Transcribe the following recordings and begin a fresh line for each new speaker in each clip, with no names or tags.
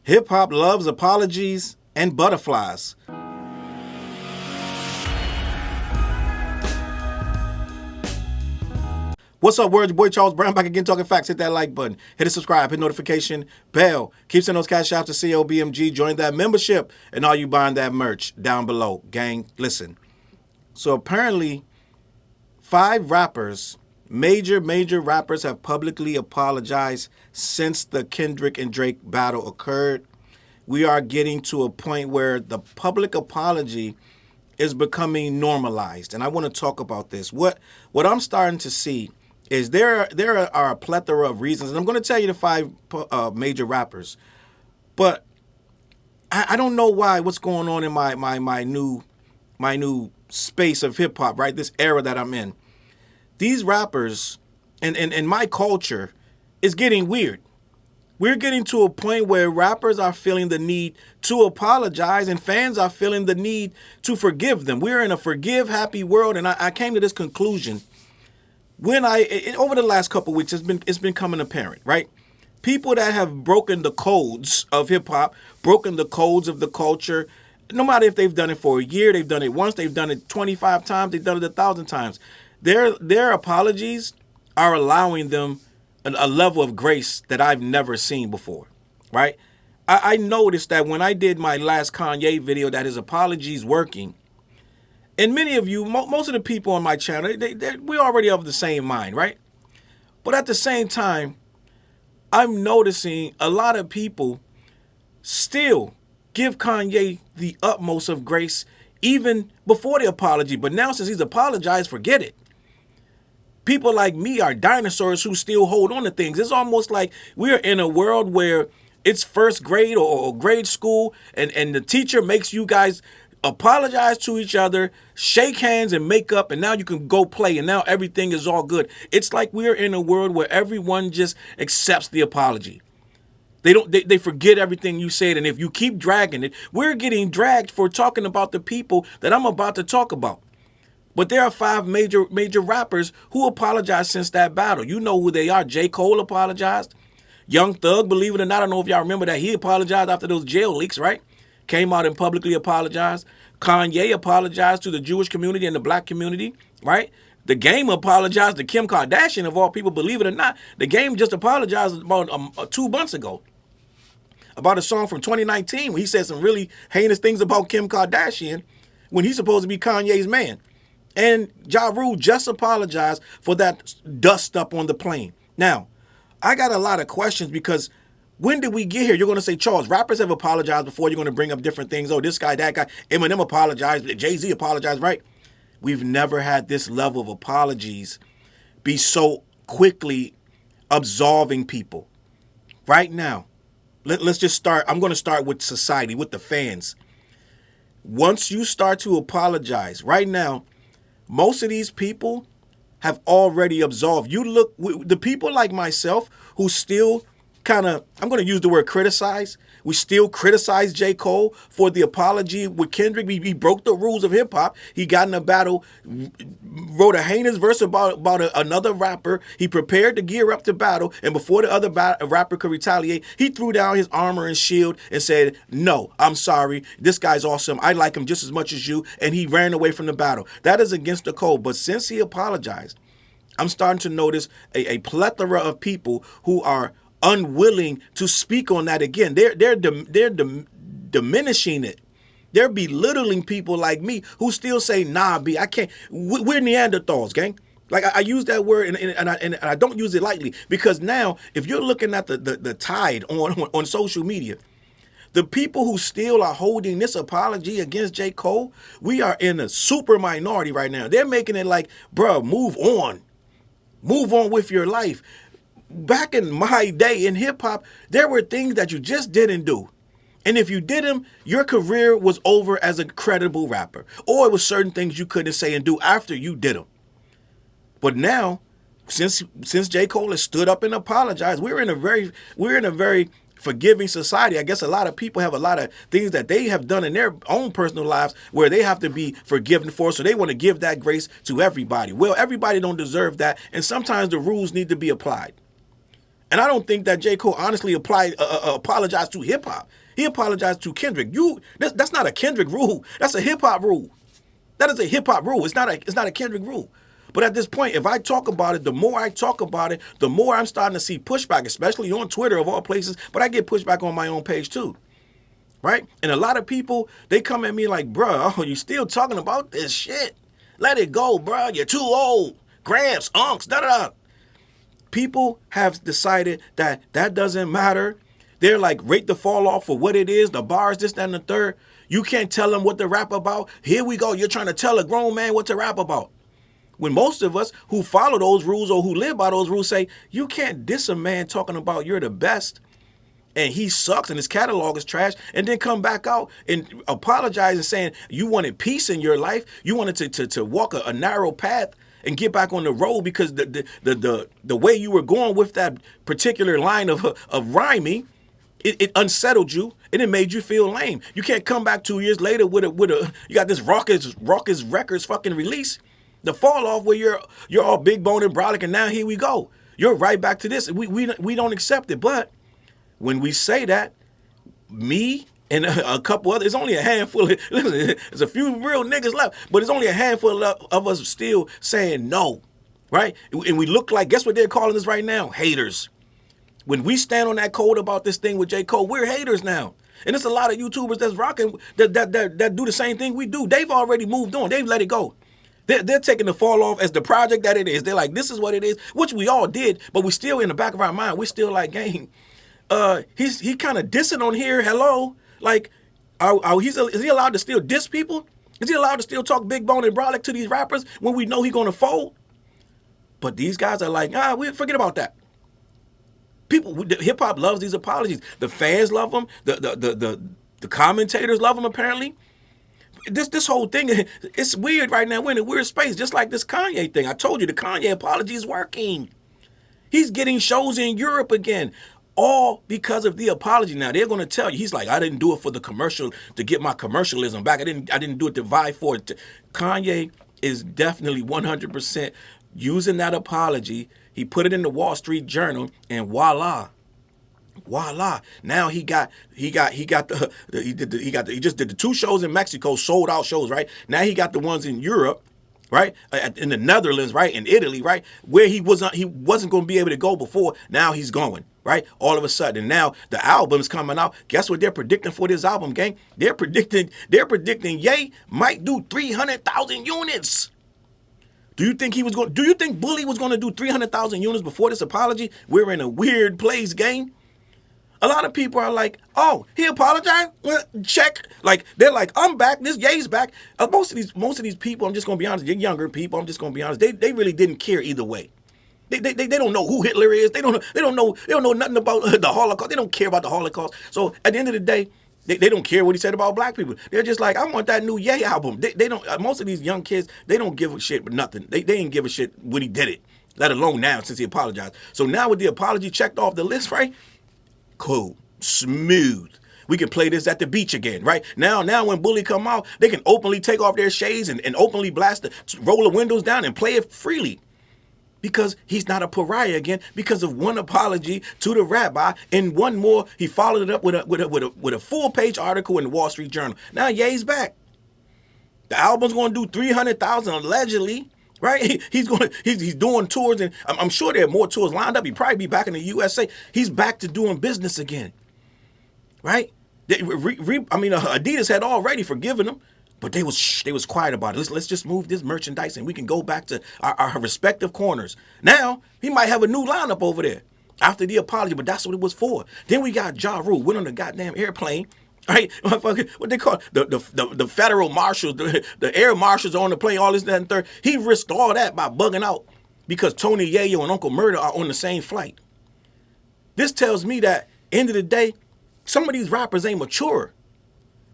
Hip hop loves apologies and butterflies. What's up, world? Your boy Challz Brown back again talking facts. Hit that like button. Hit the subscribe. Hit notification bell. Keep sending those cash out to COBMG. Join that membership. And all you buying that merch down below. Gang, listen. So apparently, 5 rappers, major rappers have publicly apologized since the Kendrick and Drake battle occurred. We are getting to a point where the public apology is becoming normalized. And I want to talk about this. What I'm starting to see is there are a plethora of reasons. And I'm going to tell you the 5 major rappers. But I don't know what's going on in my new space of hip hop, right? This era that I'm in. These rappers and my culture is getting weird. We're getting to a point where rappers are feeling the need to apologize and fans are feeling the need to forgive them. We're in a forgive happy world, and I came to this conclusion when over the last couple of weeks. It's been coming apparent, right? People that have broken the codes of hip hop, broken the codes of the culture, no matter if they've done it for a year, they've done it once, they've done it 25 times, they've done it 1,000 times. Their apologies are allowing them a level of grace that I've never seen before, right? I noticed that when I did my last Kanye video that his apologies working, and many of you, most of the people on my channel, we're already of the same mind, right? But at the same time, I'm noticing a lot of people still give Kanye the utmost of grace even before the apology. But now since he's apologized, forget it. People like me are dinosaurs who still hold on to things. It's almost like we're in a world where it's first grade or grade school and the teacher makes you guys apologize to each other, shake hands and make up, and now you can go play and now everything is all good. It's like we're in a world where everyone just accepts the apology. They forget everything you said, and if you keep dragging it, we're getting dragged for talking about the people that I'm about to talk about. But there are 5 major rappers who apologized since that battle. You know who they are. J. Cole apologized. Young Thug, believe it or not, I don't know if y'all remember that, he apologized after those jail leaks, right? Came out and publicly apologized. Kanye apologized to the Jewish community and the black community, right? The Game apologized to Kim Kardashian, of all people, believe it or not. The Game just apologized about 2 months ago about a song from 2019 when he said some really heinous things about Kim Kardashian when he's supposed to be Kanye's man. And Ja Rule just apologized for that dust up on the plane. Now, I got a lot of questions because when did we get here? You're going to say, Challz, rappers have apologized before. You're going to bring up different things. Oh, this guy, that guy. Eminem apologized. Jay-Z apologized, right? We've never had this level of apologies be so quickly absolving people. Right now, let's just start. I'm going to start with society, with the fans. Once you start to apologize, right now, most of these people have already absolved. You look, the people like myself who still kind of, I'm going to use the word criticize. We still criticize J. Cole for the apology with Kendrick. He broke the rules of hip hop. He got in a battle, wrote a heinous verse about another rapper. He prepared to gear up to battle. And before the other rapper could retaliate, he threw down his armor and shield and said, no, I'm sorry. This guy's awesome. I like him just as much as you. And he ran away from the battle. That is against the code. But since he apologized, I'm starting to notice a plethora of people who are unwilling to speak on that again. They're diminishing it. They're belittling people like me who still say, nah, B, I can't. We're Neanderthals, gang. Like I use that word and I don't use it lightly because now if you're looking at the tide on social media, the people who still are holding this apology against J. Cole, we are in a super minority right now. They're making it like, bro, move on. Move on with your life. Back in my day in hip hop, there were things that you just didn't do. And if you did them, your career was over as a credible rapper. Or it was certain things you couldn't say and do after you did them. But now, since J. Cole has stood up and apologized, we're in a very forgiving society. I guess a lot of people have a lot of things that they have done in their own personal lives where they have to be forgiven for, so they want to give that grace to everybody. Well, everybody don't deserve that, and sometimes the rules need to be applied. And I don't think that J. Cole honestly apologized to hip hop. He apologized to Kendrick. That's not a Kendrick rule. That's a hip hop rule. That is a hip hop rule. It's not a Kendrick rule. But at this point, if I talk about it, the more I talk about it, the more I'm starting to see pushback, especially on Twitter of all places. But I get pushback on my own page too. Right? And a lot of people, they come at me like, bro, oh, you still talking about this shit? Let it go, bro. You're too old. Gramps, unks, da-da-da. People have decided that doesn't matter. They're like, rate the fall off for what it is, the bars, this, that, and the third. You can't tell them what to rap about. Here we go. You're trying to tell a grown man what to rap about. When most of us who follow those rules or who live by those rules say, you can't diss a man talking about you're the best and he sucks and his catalog is trash, and then come back out and apologize and saying you wanted peace in your life. You wanted to walk a narrow path and get back on the road because the way you were going with that particular line of rhyming, it unsettled you and it made you feel lame. You can't come back 2 years later with a you got this raucous records fucking release, the fall off where you're all big bone and brolic, and now here we go. You're right back to this. We don't accept it. But when we say that, me and a couple others, it's only a handful of, listen, there's a few real niggas left, but it's only a handful of us still saying no, right? And we look like, guess what they're calling us right now? Haters. When we stand on that code about this thing with J. Cole, we're haters now. And there's a lot of YouTubers that's rocking, that do the same thing we do. They've already moved on. They've let it go. They're taking the fall off as the project that it is. They're like, this is what it is, which we all did, but we still, in the back of our mind, we're still like, gang, he kind of dissing on here, hello? Like, is he allowed to still diss people? Is he allowed to still talk big bone and brolic to these rappers when we know he's going to fold? But these guys are like, we forget about that. People, hip hop loves these apologies. The fans love them. The commentators love them. Apparently, this whole thing, it's weird right now. We're in a weird space, just like this Kanye thing. I told you the Kanye apology is working. He's getting shows in Europe again, all because of the apology. Now they're going to tell you, he's like, I didn't do it for the commercial to get my commercialism back. I didn't do it to vie for it. Kanye is definitely 100% using that apology. He put it in the Wall Street Journal, and voila. Now he just did the 2 shows in Mexico, sold out shows, right? Now he got the ones in Europe, right? In the Netherlands, right? In Italy, right? Where he wasn't going to be able to go before. Now he's going, right? All of a sudden. And now the album's coming out. Guess what they're predicting for this album, gang? They're predicting Ye might do 300,000 units. Do you think Bully was going to do 300,000 units before this apology? We're in a weird place, gang. A lot of people are like, oh, he apologized? Well, check. Like, they're like, I'm back. This Ye's back. Most of these people, I'm just going to be honest, they're younger people, I'm just going to be honest, they really didn't care either way. They don't know who Hitler is. They don't know nothing about the Holocaust. They don't care about the Holocaust. So at the end of the day, they don't care what he said about black people. They're just like, I want that new Ye album. They don't. Most of these young kids, they don't give a shit but nothing. They didn't give a shit when he did it, let alone now since he apologized. So now with the apology checked off the list, right? Cool, smooth. We can play this at the beach again, right? Now when Bully come out, they can openly take off their shades and openly roll the windows down and play it freely. Because he's not a pariah again because of one apology to the rabbi, and one more, he followed it up with a full-page article in the Wall Street Journal. Now Ye's back. The album's going to do 300,000 allegedly, right? He's doing tours, and I'm sure there are more tours lined up. He'd probably be back in the USA. He's back to doing business again, right? Adidas had already forgiven him. But they was quiet about it. Let's just move this merchandise and we can go back to our respective corners. Now, he might have a new lineup over there after the apology, but that's what it was for. Then we got Ja Rule, went on the goddamn airplane, right? What they call it? The federal marshals, the air marshals on the plane, all this, that, and third. He risked all that by bugging out because Tony Yayo and Uncle Murder are on the same flight. This tells me that, end of the day, some of these rappers ain't mature.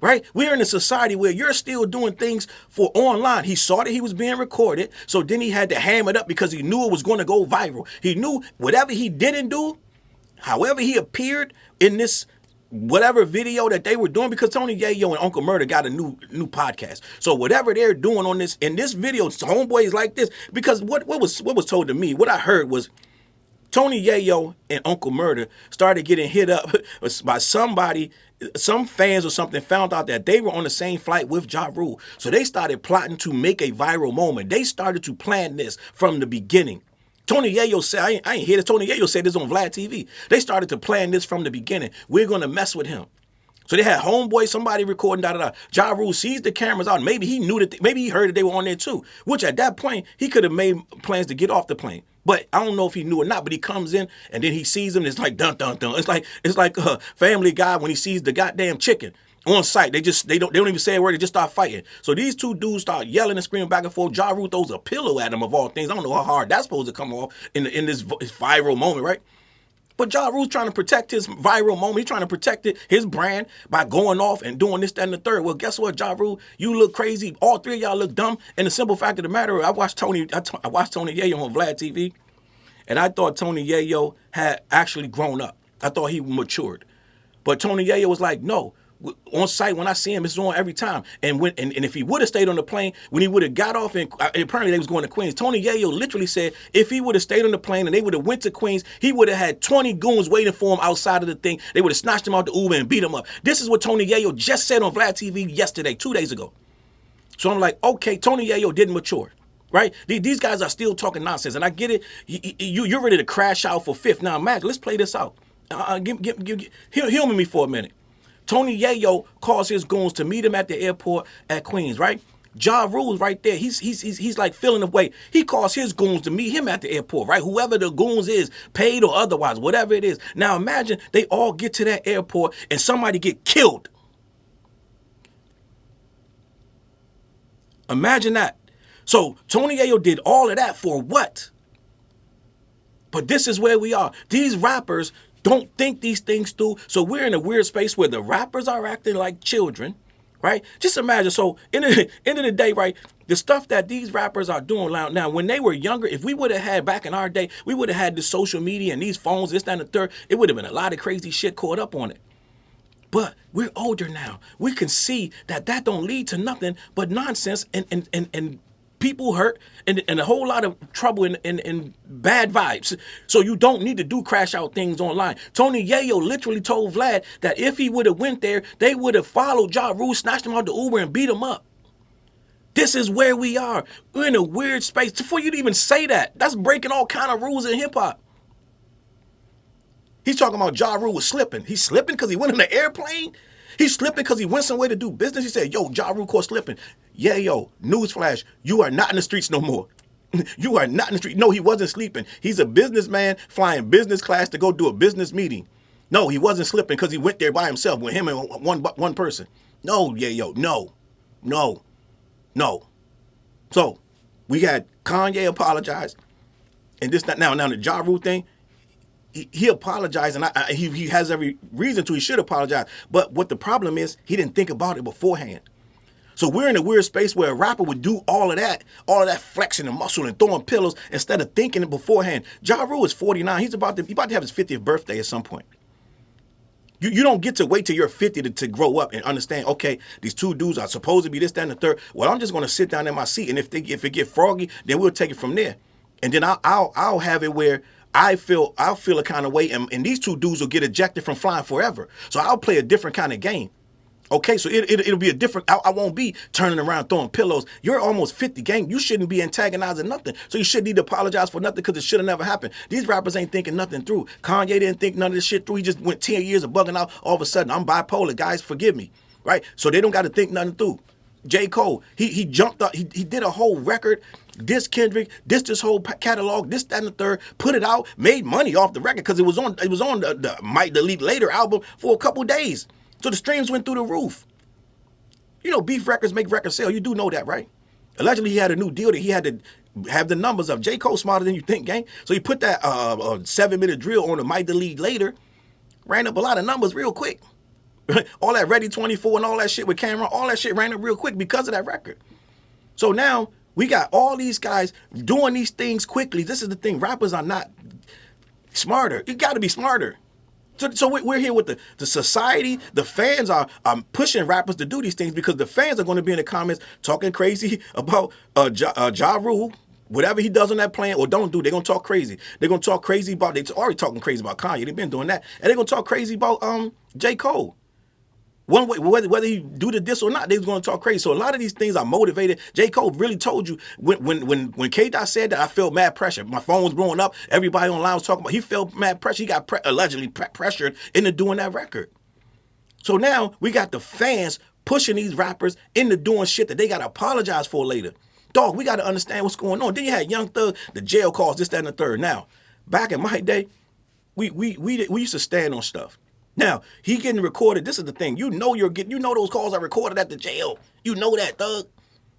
Right? We're in a society where you're still doing things for online. He saw that he was being recorded, so then he had to ham it up because he knew it was going to go viral. He knew whatever he didn't do, however he appeared in this whatever video that they were doing, because Tony Yayo and Uncle Murder got a new podcast. So whatever they're doing on this, in this video, homeboys like this, because what was told to me, what I heard was Tony Yayo and Uncle Murder started getting hit up by somebody, some fans or something found out that they were on the same flight with Ja Rule. So they started plotting to make a viral moment. They started to plan this from the beginning. Tony Yayo said, I ain't hear this. Tony Yayo said this on Vlad TV. They started to plan this from the beginning. We're going to mess with him. So they had homeboy, somebody recording, Ja Rule sees the cameras out. Maybe he knew that, maybe he heard that they were on there too, which at that point, he could have made plans to get off the plane. But I don't know if he knew or not, but he comes in and then he sees them. And it's like, dun, dun, dun. It's like Family Guy when he sees the goddamn chicken on site. They don't even say a word. They just start fighting. So these two dudes start yelling and screaming back and forth. Ja Rule throws a pillow at him of all things. I don't know how hard that's supposed to come off in this viral moment, right? But Ja Rule's trying to protect his viral moment. He's trying to protect his brand by going off and doing this, that, and the third. Well, guess what, Ja Rule? You look crazy. All three of y'all look dumb. And the simple fact of the matter, I watched Tony Yayo on Vlad TV, and I thought Tony Yayo had actually grown up. I thought he matured. But Tony Yayo was like, no. On site, when I see him, it's on every time. And if he would have stayed on the plane, when he would have got off, and apparently they was going to Queens, Tony Yayo literally said if he would have stayed on the plane and they would have went to Queens, he would have had 20 goons waiting for him outside of the thing. They would have snatched him out the Uber and beat him up. This is what Tony Yayo just said on Vlad TV yesterday, 2 days ago. So I'm like, okay, Tony Yayo didn't mature. Right? These guys are still talking nonsense. And I get it. You're ready to crash out for fifth. Now imagine, let's play this out. Humor me for a minute. Tony Yayo calls his goons to meet him at the airport at Queens, right? Ja Rule's right there. He's like feeling the way. He calls his goons to meet him at the airport, right? Whoever the goons is, paid or otherwise, whatever it is. Now imagine they all get to that airport and somebody get killed. Imagine that. So Tony Yayo did all of that for what? But this is where we are. These rappers don't think these things through. So we're in a weird space where the rappers are acting like children, right? Just imagine. So in the end of the day, right, the stuff that these rappers are doing now, when they were younger, if we would have had back in our day, we would have had this social media and these phones, this, that, and the third, it would have been a lot of crazy shit caught up on it. But we're older now. We can see that don't lead to nothing but nonsense and people hurt and a whole lot of trouble and bad vibes. So you don't need to do crash out things online. Tony Yayo literally told Vlad that if he would have went there, they would have followed Ja Rule, snatched him out the Uber and beat him up. This is where we are. We're in a weird space. Before you even say that, that's breaking all kind of rules in hip hop. He's talking about Ja Rule was slipping. He's slipping because he went in the airplane? He's slipping because he went somewhere to do business? He said, yo, Ja Rule caught slipping. Yeah, yo, newsflash, you are not in the streets no more. You are not in the street. No, he wasn't sleeping. He's a businessman flying business class to go do a business meeting. No, he wasn't slipping because he went there by himself with him and one person. No, yeah, yo, no. So we had Kanye apologize. And this, now the Ja Rule thing, he apologized, and he has every reason to. He should apologize. But what the problem is, he didn't think about it beforehand. So we're in a weird space where a rapper would do all of that flexing and muscle and throwing pillows instead of thinking it beforehand. Ja Rule is 49. He's about to have his 50th birthday at some point. You don't get to wait till you're 50 to grow up and understand, okay, these two dudes are supposed to be this, that, and the third. Well, I'm just going to sit down in my seat, and if it get froggy, then we'll take it from there. And then I'll have it where I'll feel a kind of way, and these two dudes will get ejected from flying forever. So I'll play a different kind of game. Okay, so it'll be a different, I won't be turning around throwing pillows. You're almost 50, gang. You shouldn't be antagonizing nothing. So you shouldn't need to apologize for nothing because it should have never happened. These rappers ain't thinking nothing through. Kanye didn't think none of this shit through. He just went 10 years of bugging out. All of a sudden, I'm bipolar. Guys, forgive me. Right? So they don't got to think nothing through. J. Cole, he jumped up. He did a whole record. This Kendrick, this whole catalog, this, that, and the third, put it out, made money off the record because it was on the Might Delete Later album for a couple days. So the streams went through the roof. You know, beef records make records sell. You do know that, right? Allegedly, he had a new deal that he had to have the numbers of. J. Cole smarter than you think, gang. So he put that 7-minute drill on the Might Delete Later, ran up a lot of numbers real quick. All that Ready 24 and all that shit with Cameron, all that shit ran up real quick because of that record. So now we got all these guys doing these things quickly. This is the thing. Rappers are not smarter. You got to be smarter. So we're here with the society. The fans are pushing rappers to do these things because the fans are going to be in the comments talking crazy about Ja Rule, whatever he does on that plan or don't do, they're gonna talk crazy. They're gonna talk crazy about. They already talking crazy about Kanye. They've been doing that, and they're gonna talk crazy about J. Cole. One way, whether he do the diss or not, they're going to talk crazy. So a lot of these things are motivated. J. Cole really told you when K-Dot said that, I felt mad pressure. My phone was blowing up. Everybody online was talking about. He felt mad pressure. He got allegedly pressured into doing that record. So now we got the fans pushing these rappers into doing shit that they got to apologize for later. Dog, we got to understand what's going on. Then you had Young Thug, the jail calls, this, that, and the third. Now, back in my day, we used to stand on stuff. Now, he getting recorded. This is the thing. You know those calls are recorded at the jail. You know that, Thug.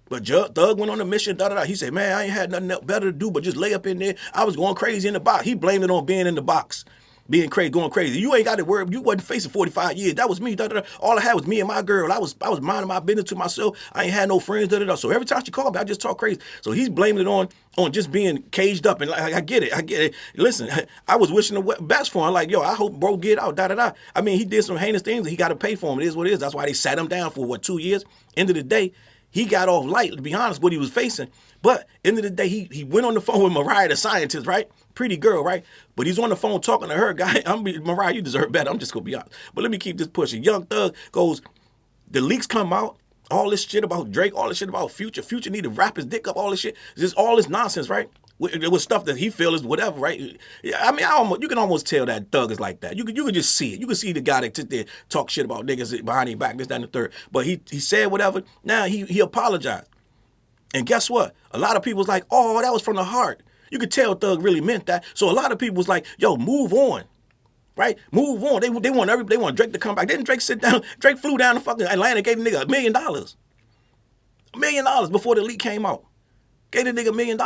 But Thug went on a mission, da-da-da. He said, man, I ain't had nothing else better to do but just lay up in there. I was going crazy in the box. He blamed it on being in the box. Being crazy, going crazy. You ain't got to worry. You wasn't facing 45 years. That was me. Da, da, da. All I had was me and my girl. I was minding my business to myself. I ain't had no friends. Da, da, da. So every time she called me, I just talk crazy. So he's blaming it on just being caged up. And like, I get it. Listen, I was wishing the best for him. Like, yo, I hope bro get out. Da da da. I mean, he did some heinous things. He got to pay for them. It is what it is. That's why they sat him down for 2 years. End of the day, he got off light. To be honest, what he was facing. But end of the day, he went on the phone with Mariah, the scientist, right? Pretty girl, right? But he's on the phone talking to her. Guy, Mariah, you deserve better. I'm just going to be honest. But let me keep this pushing. Young Thug goes, the leaks come out, all this shit about Drake, all this shit about Future. Future need to wrap his dick up, all this shit. Just all this nonsense, right? It was stuff that he feels is whatever, right? I mean, you can almost tell that Thug is like that. You can just see it. You can see the guy that sit there talk shit about niggas behind their back, this, that, and the third. But he said whatever. Now he apologized. And guess what? A lot of people was like, oh, that was from the heart. You could tell Thug really meant that. So a lot of people was like, yo, move on. Right? Move on. They want Drake to come back. Didn't Drake sit down? Drake flew down to fucking Atlanta, gave the nigga $1 million. $1 million before the leak came out. Gave the nigga $1 million.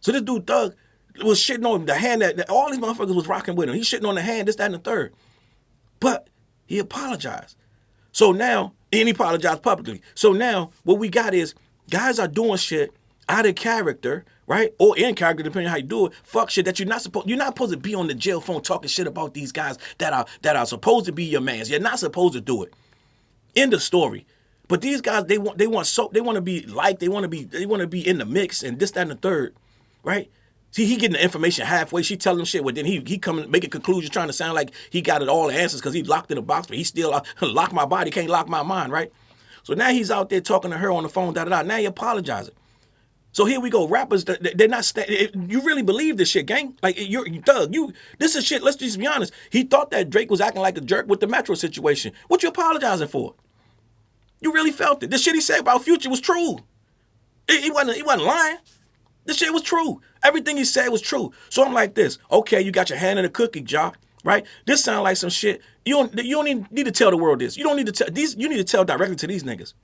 So this dude Thug was shitting on the hand that all these motherfuckers was rocking with him. He's shitting on the hand, this, that, and the third. But he apologized. So now, and he apologized publicly. So now what we got is guys are doing shit out of character, right? Or in character, depending on how you do it. Fuck shit that you're not supposed to be on the jail phone talking shit about these guys that are supposed to be your mans. You're not supposed to do it. End of story. But these guys, they want to be liked, they want to be in the mix and this, that, and the third, right? See, he getting the information halfway. She telling him shit, but then he come making conclusions, trying to sound like he got it all the answers because he locked in a box, but he still locked my body, can't lock my mind, right? So now he's out there talking to her on the phone, da da da. Now he apologizing. So here we go. Rappers, they're not. You really believe this shit, gang? Like you're Thug. This is shit. Let's just be honest. He thought that Drake was acting like a jerk with the Metro situation. What you apologizing for? You really felt it. The shit he said about Future was true. He wasn't lying. This shit was true. Everything he said was true. So I'm like this. Okay, you got your hand in the cookie jar, right? This sound like some shit. You don't need to tell the world this. You don't need to tell these. You need to tell directly to these niggas.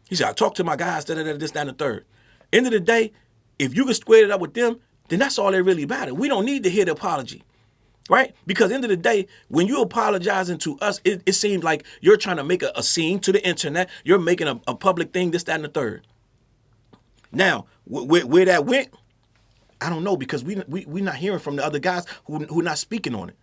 He said, I talked to my guys, this, that, and the third. End of the day, if you can square it up with them, then that's all that really matters. We don't need to hear the apology, right? Because end of the day, when you apologizing to us, it seems like you're trying to make a scene to the internet. You're making a public thing, this, that, and the third. Now, where that went, I don't know, because we not hearing from the other guys who not speaking on it.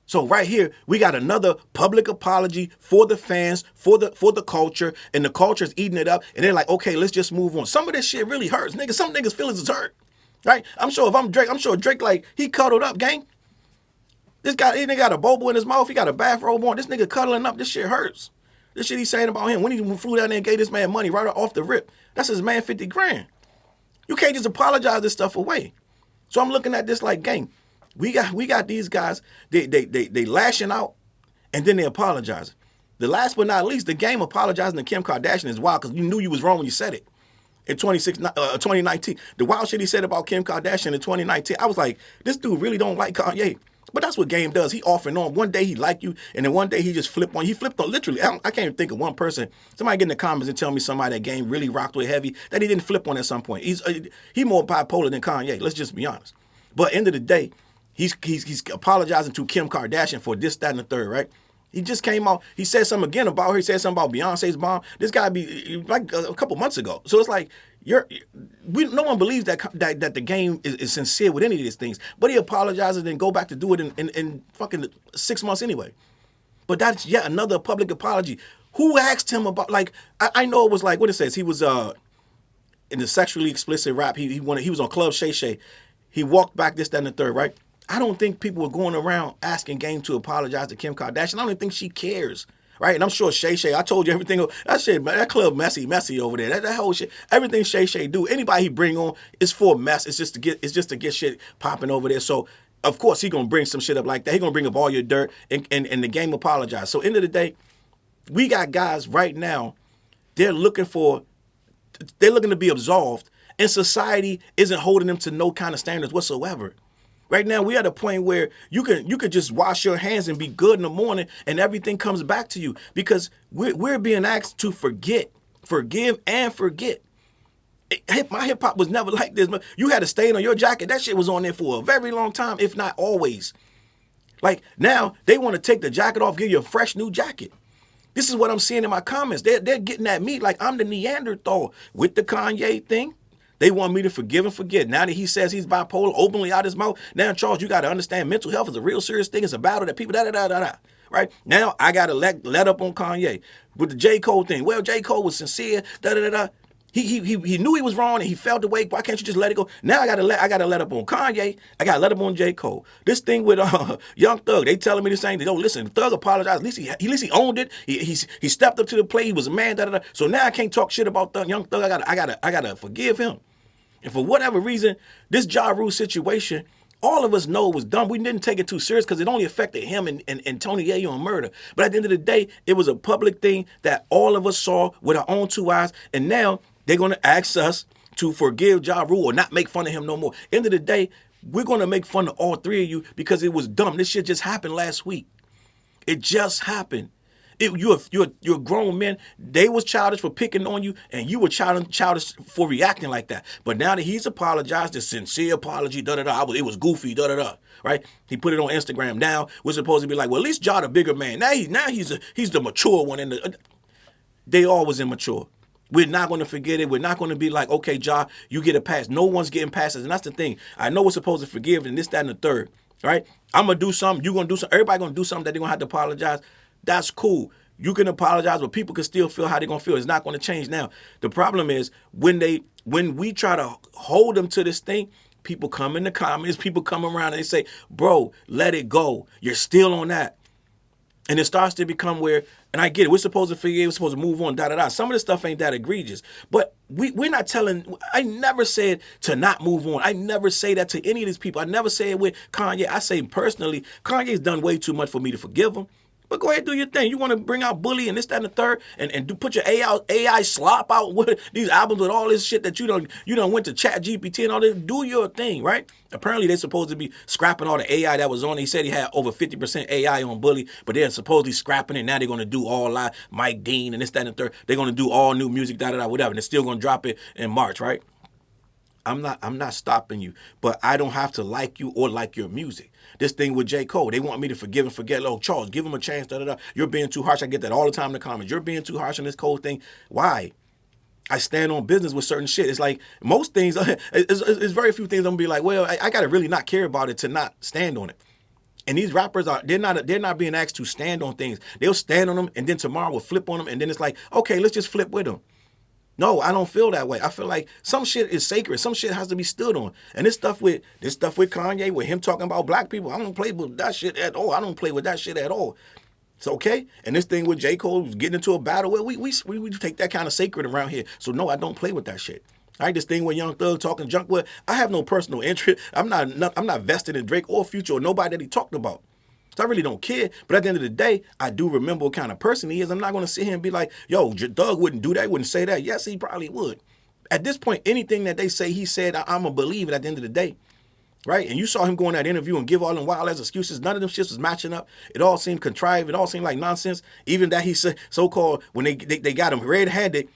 So right here, we got another public apology for the fans, for the culture, and the culture's eating it up, and they're like, okay, let's just move on. Some of this shit really hurts, nigga. Some niggas' feelings is hurt, right? I'm sure if I'm Drake, Drake like, he cuddled up, gang. This guy, he got a bobo in his mouth, he got a bathrobe on, this nigga cuddling up, this shit hurts. This shit he's saying about him, when he flew down there and gave this man money right off the rip, that's his man 50 grand. You can't just apologize this stuff away. So I'm looking at this like, gang, we got these guys, they lashing out, and then they apologizing. The last but not least, the game apologizing to Kim Kardashian is wild, because you knew you was wrong when you said it. In 2019, the wild shit he said about Kim Kardashian in 2019, I was like, this dude really don't like Kanye. But that's what Game does. He off and on. One day he like you, and then one day he just flip on. He flipped on, literally. I can't even think of one person. Somebody get in the comments and tell me somebody that Game really rocked with heavy, that he didn't flip on at some point. He more bipolar than Kanye. Let's just be honest. But end of the day, he's apologizing to Kim Kardashian for this, that, and the third, right? He just came out. He said something again about her. He said something about Beyonce's mom. This guy be like a couple months ago. So it's like no one believes that the Game is sincere with any of these things. But he apologizes and go back to do it in fucking 6 months anyway. But that's yet another public apology. Who asked him about, like, I know it was like what it says. He was in the sexually explicit rap, he was on Club Shay Shay. He walked back this, that, and the third, right? I don't think people were going around asking Game to apologize to Kim Kardashian. I don't even think she cares, right? And I'm sure Shay Shay, I told you everything. That shit, man, that club messy over there. That whole shit, everything Shay Shay do, anybody he bring on is for a mess. It's just to get shit popping over there. So of course he gonna bring some shit up like that. He gonna bring up all your dirt and the Game apologize. So end of the day, we got guys right now. They're looking to be absolved, and society isn't holding them to no kind of standards whatsoever. Right now, we're at a point where you could just wash your hands and be good in the morning, and everything comes back to you because we're being asked to forgive and forget. My hip hop was never like this. You had a stain on your jacket. That shit was on there for a very long time, if not always. Like now, they want to take the jacket off, give you a fresh new jacket. This is what I'm seeing in my comments. They're getting at me like I'm the Neanderthal with the Kanye thing. They want me to forgive and forget. Now that he says he's bipolar openly out his mouth, now, Challz, you got to understand mental health is a real serious thing. It's a battle that people, right? Now, I got to let up on Kanye. With the J. Cole thing, well, J. Cole was sincere, He knew he was wrong and he felt the way. Why can't you just let it go? Now I gotta let up on Kanye. I gotta let up on J. Cole. This thing with Young Thug, they telling me the same thing. Oh, listen, Thug apologized. At least he owned it. He stepped up to the plate. He was a man. So now I can't talk shit about Young Thug. I gotta forgive him. And for whatever reason, this Ja Rule situation, all of us know it was dumb. We didn't take it too serious because it only affected him and Tony Yayo on murder. But at the end of the day, it was a public thing that all of us saw with our own two eyes. And now they're going to ask us to forgive Ja Rule or not make fun of him no more. End of the day, we're going to make fun of all three of you because it was dumb. This shit just happened last week. It just happened. You're grown men. They was childish for picking on you, and you were childish for reacting like that. But now that he's apologized, a sincere apology, it was goofy, right? He put it on Instagram. Now we're supposed to be like, well, at least Ja the bigger man. Now he's the mature one. They all was immature. We're not going to forget it. We're not going to be like, okay, Ja, you get a pass. No one's getting passes, and that's the thing. I know we're supposed to forgive, and this, that, and the third, right? I'm gonna do something. You're gonna do something. Everybody gonna do something that they're gonna have to apologize. That's cool. You can apologize, but people can still feel how they're going to feel. It's not going to change now. The problem is when we try to hold them to this thing, people come in the comments, people come around and they say, bro, let it go. You're still on that. And it starts to become where, and I get it, we're supposed to forgive, we're supposed to move on, Some of this stuff ain't that egregious. But we're not I never said to not move on. I never say that to any of these people. I never say it with Kanye. I say personally, Kanye's done way too much for me to forgive him. But go ahead, do your thing. You want to bring out Bully and this, that, and the third, and put your AI slop out with these albums with all this shit that you done went to Chat GPT and all this. Do your thing, right? Apparently they're supposed to be scrapping all the AI that was on. He said he had over 50% AI on Bully, but they're supposedly scrapping it. Now they're going to do all live Mike Dean and this, that, and the third. They're going to do all new music, whatever. And they're still going to drop it in March, right? I'm not stopping you, but I don't have to like you or like your music. This thing with J. Cole, they want me to forgive and forget. Oh, Challz, give him a chance. You're being too harsh. I get that all the time in the comments. You're being too harsh on this Cole thing. Why? I stand on business with certain shit. It's like most things, it's very few things I'm gonna be like, well, I gotta really not care about it to not stand on it. And these rappers they're not being asked to stand on things. They'll stand on them and then tomorrow we'll flip on them and then it's like, okay, let's just flip with them. No, I don't feel that way. I feel like some shit is sacred. Some shit has to be stood on. And this stuff with Kanye, with him talking about black people, I don't play with that shit at all. I don't play with that shit at all. It's okay. And this thing with J. Cole getting into a battle, well, we take that kind of sacred around here. So no, I don't play with that shit. All right, this thing with Young Thug talking junk with, I have no personal interest. I'm not vested in Drake or Future or nobody that he talked about. So I really don't care. But at the end of the day, I do remember what kind of person he is. I'm not going to sit here and be like, yo, Doug wouldn't do that. He wouldn't say that. Yes, he probably would. At this point, anything that they say he said, I'm going to believe it at the end of the day. Right? And you saw him go in that interview and give all them wild ass excuses. None of them shits was matching up. It all seemed contrived. It all seemed like nonsense. Even that he said, so-called, when they got him red-handed,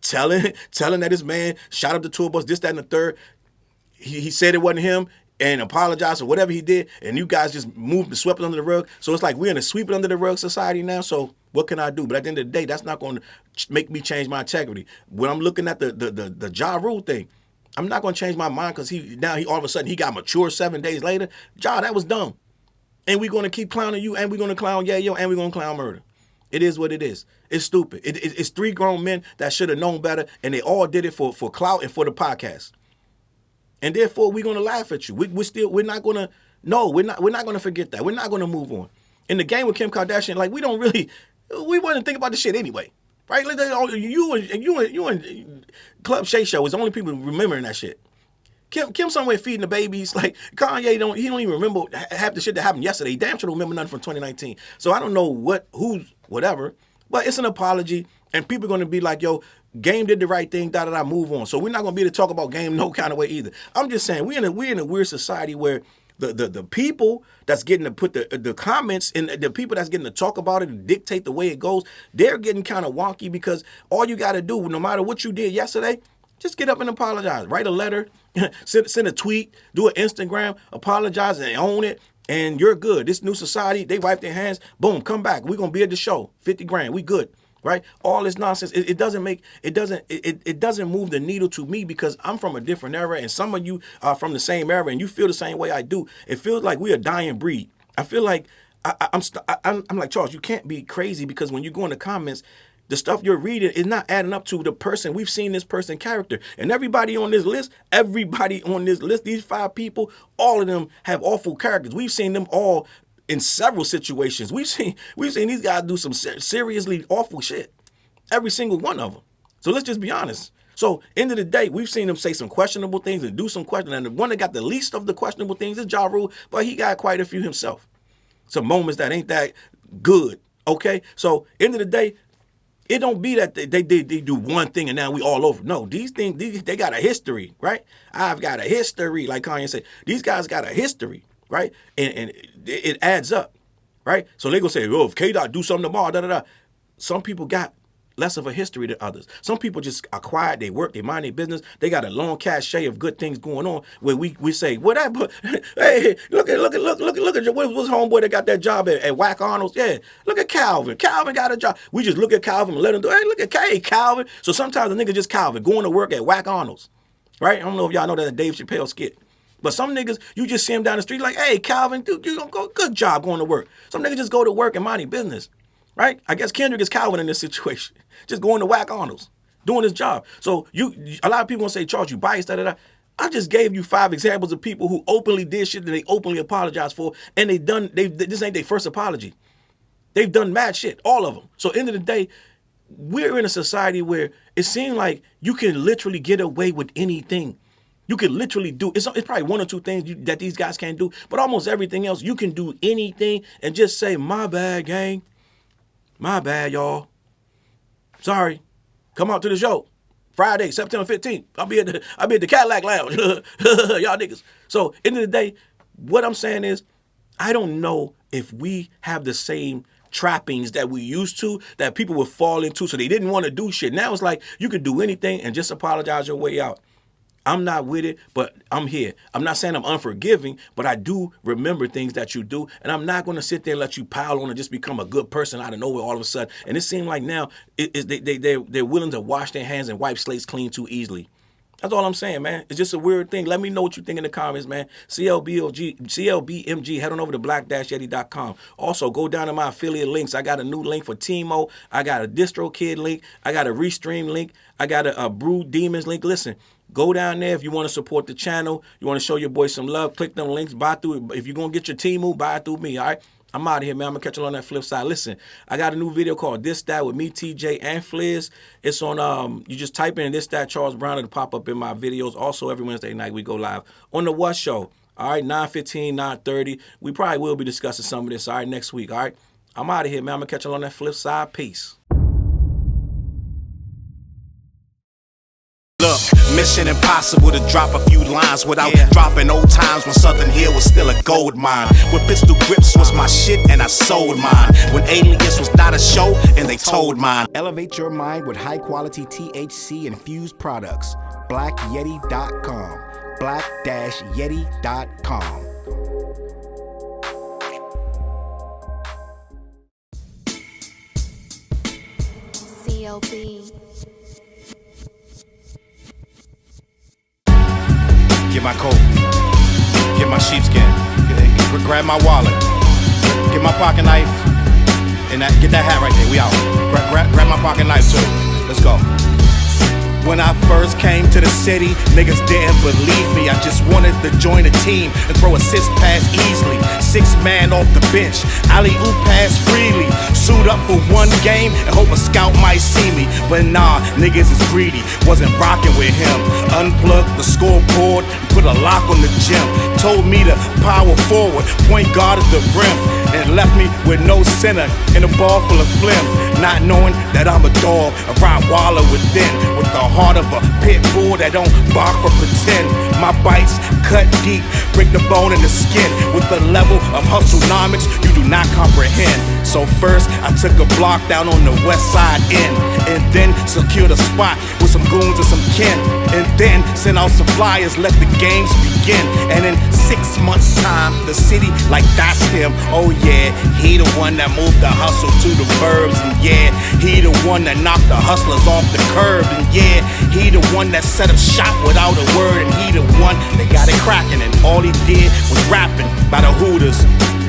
telling that this man shot up the tour bus, this, that, and the third. He said it wasn't him. And apologized for whatever he did, and you guys just swept it under the rug. So it's like we're in a sweep it under the rug society now. So what can I do? But at the end of the day, that's not going to make me change my integrity. When I'm looking at the Ja Rule thing, I'm not going to change my mind because he all of a sudden he got mature 7 days later. Ja, that was dumb. And we're going to keep clowning you, and we're going to clown Yayo, and we're going to clown Murder. It is what it is. It's stupid. It's 3 grown men that should have known better, and they all did it for clout and for the podcast. And therefore, we're gonna laugh at you. We're not gonna forget that. We're not gonna move on. In the game with Kim Kardashian, like we wasn't think about this shit anyway, right? Like, you and Club Shay Show was the only people remembering that shit. Kim somewhere feeding the babies. Like Kanye he don't even remember half the shit that happened yesterday. He damn sure don't remember nothing from 2019. So I don't know who's whatever, but it's an apology, and people are gonna be like, yo, Game did the right thing, move on. So we're not gonna be able to talk about Game no kind of way either. I'm just saying we're in a weird society where the people that's getting to put the comments and the people that's getting to talk about it and dictate the way it goes, they're getting kind of wonky because all you got to do, no matter what you did yesterday, just get up and apologize. Write a letter, send a tweet, do an Instagram, apologize and own it, and you're good. This new society, they wipe their hands, boom, come back. We're gonna be at the show, 50 grand, we good. Right? All this nonsense, it doesn't move the needle to me because I'm from a different era and some of you are from the same era and you feel the same way I do. It feels like we're a dying breed. I feel like I'm like, Challz, you can't be crazy because when you go in the comments, the stuff you're reading is not adding up to the person. We've seen this person character. And everybody on this list, these 5 people, all of them have awful characters. We've seen them all in several situations. We've seen these guys do some seriously awful shit. Every single one of them. So let's just be honest. So end of the day, we've seen them say some questionable things and do some questioning. And the one that got the least of the questionable things is Ja Rule, but he got quite a few himself. Some moments that ain't that good. Okay? So end of the day, it don't be that they do one thing and now we all over. No, these things, they got a history, right? I've got a history, like Kanye said. These guys got a history. Right? And it adds up, right? So they gonna say, oh, if K-Dot do something tomorrow, Some people got less of a history than others. Some people just are quiet, they work, they mind their business, they got a long cachet of good things going on where we say, whatever, hey, look at what's homeboy that got that job at Whack Arnold's? Yeah, look at Calvin. Calvin got a job. We just look at Calvin and let him do, hey, look at Calvin. So sometimes the nigga just Calvin going to work at Whack Arnold's, right? I don't know if y'all know that Dave Chappelle skit. But some niggas, you just see him down the street like, hey, Calvin, dude, you gonna go, good job going to work. Some niggas just go to work and mind their business, right? I guess Kendrick is Calvin in this situation. Just going to Whack Arnold's, doing his job. So a lot of people gonna say, Challz, you biased, I just gave you 5 examples of people who openly did shit that they openly apologized for, and this ain't their first apology. They've done mad shit, all of them. So end of the day, we're in a society where it seems like you can literally get away with anything. You can literally do, it's probably 1 or 2 things that these guys can't do, but almost everything else, you can do anything and just say, my bad, gang. My bad, y'all. Sorry. Come out to the show. Friday, September 15th. I'll be at the Cadillac Lounge. Y'all niggas. So, end of the day, what I'm saying is, I don't know if we have the same trappings that we used to, that people would fall into, so they didn't want to do shit. Now it's like, you could do anything and just apologize your way out. I'm not with it, but I'm here. I'm not saying I'm unforgiving, but I do remember things that you do, and I'm not going to sit there and let you pile on and just become a good person out of nowhere all of a sudden. And it seems like now they're willing to wash their hands and wipe slates clean too easily. That's all I'm saying, man. It's just a weird thing. Let me know what you think in the comments, man. CLBMG, head on over to black-yeti.com. Also, go down to my affiliate links. I got a new link for Temu. I got a DistroKid link. I got a ReStream link. I got a Brew Demons link. Listen, go down there if you want to support the channel. You want to show your boy some love. Click them links. Buy through. If you're going to get your Temu, buy it through me, all right? I'm out of here, man. I'm going to catch you on that flip side. Listen, I got a new video called This That with me, TJ, and Fliz. It's on, you just type in This That Challz Brown. It'll pop up in my videos. Also, every Wednesday night, we go live on The What Show. All right, 9:15, 9:30. We probably will be discussing some of this, all right, next week, all right? I'm out of here, man. I'm going to catch you on that flip side. Peace.
Look, mission impossible to drop a few lines without dropping old times when Southern Hill was still a gold mine. When pistol grips was my shit and I sold mine. When Alias was not a show and they told mine.
Elevate your mind with high quality THC infused products. BlackYeti.com. Black-Yeti.com.
CLB.
Get my coat, get my sheepskin, grab my wallet, get my pocket knife, And get that hat right there. We out. Grab my pocket knife too. Let's go. When I first came to the city, niggas didn't believe me. I just wanted to join a team and throw assist pass easily. 6 man off the bench, alley-oop pass freely. Suit up for one game and hope a scout might see me. But nah, niggas is greedy, wasn't rocking with him. Unplugged the scoreboard, put a lock on the gym. Told me to power forward, point guard at the rim. And left me with no center and a ball full of phlegm. Not knowing that I'm a dog, a Rottweiler within, with the heart of a pit bull that don't bark for pretend. My bites cut deep, break the bone and the skin. With the level of hustlenomics you do not comprehend. So first I took a block down on the west side end, and then secured a spot with some goons and some kin. And then sent out some flyers, let the games begin. And in 6 months time, the city like that's him. Oh yeah, he the one that moved the hustle to the burbs. And yeah, he the one that knocked the hustlers off the curb. And yeah, he the one that set up shop without a word. And he the one that got it cracking, and all he did was rapping by the Hooters.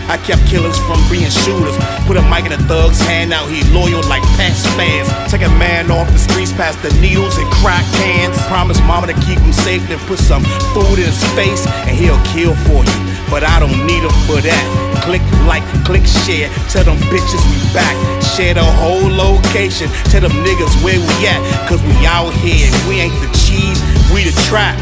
I kept killers from being shooters. Put a mic in a thug's hand, now he loyal like Pats fans. Take a man off the streets past the needles and crack cans. Promise mama to keep him safe, then put some food in his face, and he'll kill for you. But I don't need him for that. Click like, click share, tell them bitches we back. Share the whole location, tell them niggas where we at. Cause we out here, we ain't the cheese, we the trap.